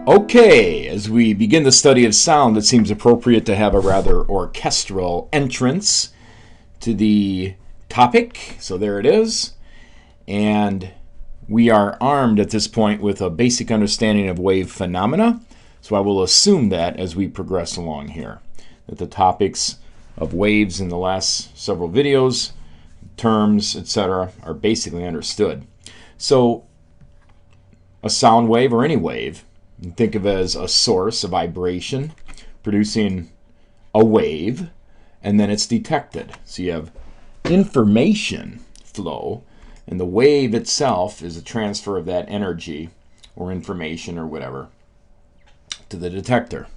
Okay, as we begin the study of sound, it seems appropriate to have a rather orchestral entrance to the topic. So there it is. And we are armed at this point with a basic understanding of wave phenomena. So I will assume that as we progress along here, that the topics of waves in the last several videos, terms, etc., are basically understood. So a sound wave, or any wave, you think of it as a source, a vibration, producing a wave, and then it's detected. So you have information flow, and the wave itself is a transfer of that energy or information or whatever to the detector.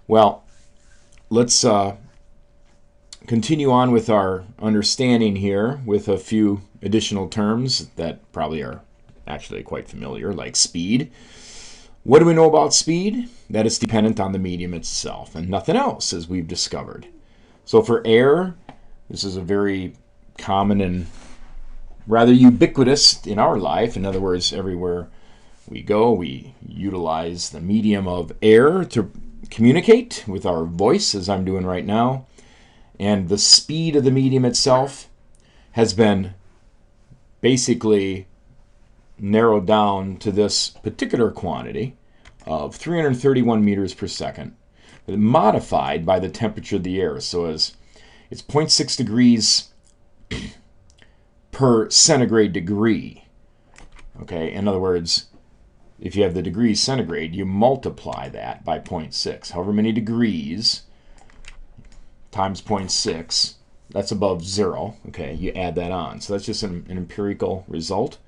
Well, let's continue on with our understanding here with a few additional terms that probably are actually quite familiar, like speed. What do we know about speed? That it's dependent on the medium itself and nothing else, as we've discovered. So for air, this is a very common and rather ubiquitous in our life. In other words, everywhere we go, we utilize the medium of air to communicate with our voice, as I'm doing right now. And the speed of the medium itself has been basically narrowed down to this particular quantity of 331 meters per second, but modified by the temperature of the air. So as it's 0.6 degrees per centigrade degree. Okay, in other words, if you have the degrees centigrade, you multiply that by 0.6. However many degrees times 0.6, that's above zero. Okay, you add that on. So that's just an empirical result.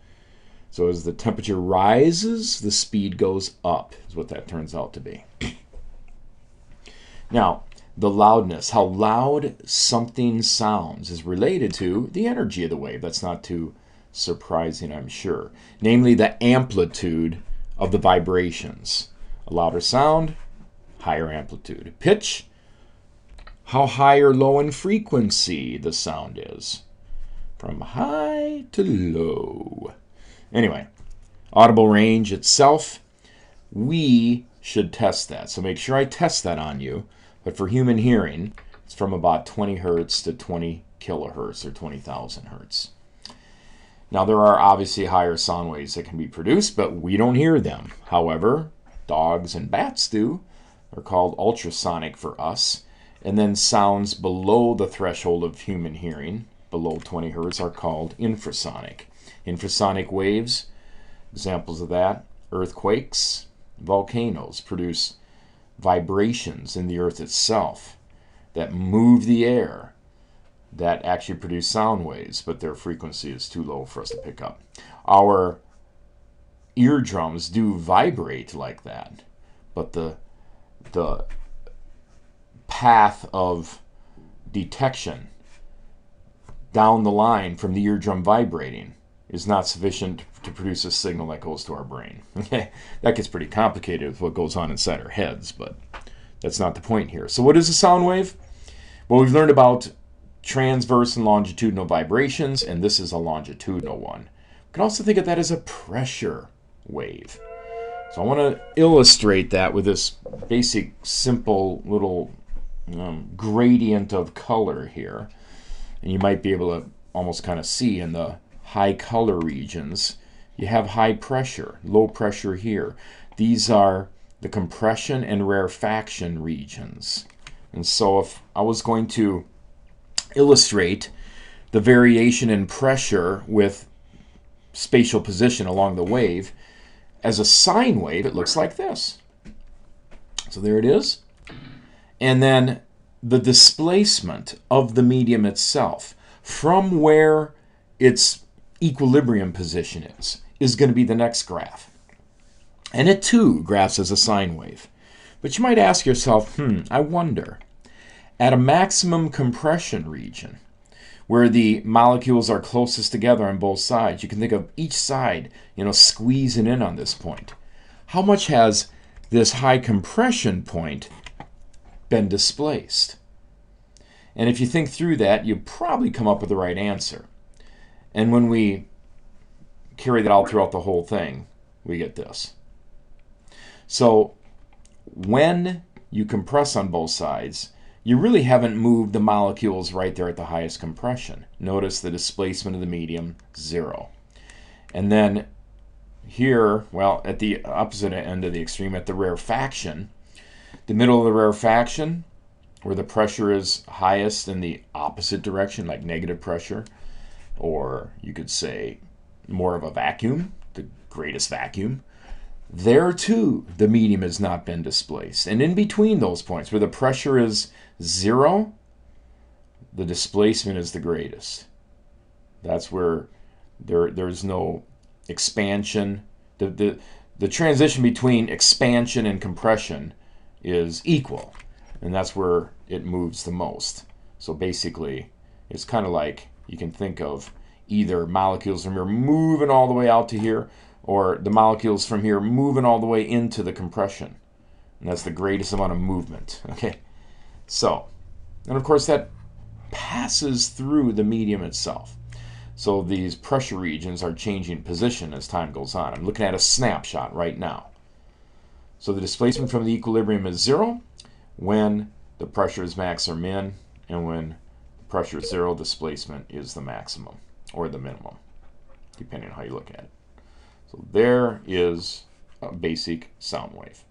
So as the temperature rises, the speed goes up, is what that turns out to be. Now, the loudness, how loud something sounds, is related to the energy of the wave. That's not too surprising, I'm sure. Namely, the amplitude of the vibrations. A louder sound, higher amplitude. Pitch, how high or low in frequency the sound is. From high to low. Anyway, audible range itself, we should test that. So make sure I test that on you. But for human hearing, it's from about 20 hertz to 20 kilohertz or 20,000 hertz. Now, there are obviously higher sound waves that can be produced, but we don't hear them. However, dogs and bats do. They're called ultrasonic for us. And then sounds below the threshold of human hearing, below 20 hertz, are called infrasonic. Infrasonic waves, examples of that, earthquakes, volcanoes produce vibrations in the earth itself that move the air, that actually produce sound waves, but their frequency is too low for us to pick up. Our eardrums do vibrate like that, but the path of detection down the line from the eardrum vibrating is not sufficient to produce a signal that goes to our brain. Okay, that gets pretty complicated with what goes on inside our heads, but that's not the point here. So what is a sound wave? Well, we've learned about transverse and longitudinal vibrations, and this is a longitudinal one. We can also think of that as a pressure wave. So I want to illustrate that with this basic, simple little gradient of color here. And you might be able to almost kind of see in the high color regions, you have high pressure, low pressure here. These are the compression and rarefaction regions. And so if I was going to illustrate the variation in pressure with spatial position along the wave, as a sine wave, it looks like this. So there it is. And then the displacement of the medium itself from where its equilibrium position is going to be the next graph. And it too graphs as a sine wave. But you might ask yourself, I wonder, at a maximum compression region, where the molecules are closest together on both sides, you can think of each side, squeezing in on this point. How much has this high compression point been displaced? And if you think through that, you probably come up with the right answer. And when we carry that out throughout the whole thing, we get this. So when you compress on both sides, you really haven't moved the molecules right there at the highest compression. Notice the displacement of the medium, 0. And then here, well, at the opposite end of the extreme, at the rarefaction, the middle of the rarefaction, where the pressure is highest in the opposite direction, like negative pressure, or you could say more of a vacuum, the greatest vacuum, there too the medium has not been displaced. And in between those points, where the pressure is 0, the displacement is the greatest. That's where there's no expansion. The transition between expansion and compression is equal, and that's where it moves the most. So basically, it's kind of like you can think of either molecules from here moving all the way out to here, or the molecules from here moving all the way into the compression. And that's the greatest amount of movement. Okay, so, and of course that passes through the medium itself. So these pressure regions are changing position as time goes on. I'm looking at a snapshot right now. So the displacement from the equilibrium is 0 when the pressure is max or min, and when the pressure is 0, displacement is the maximum or the minimum, depending on how you look at it. So there is a basic sound wave.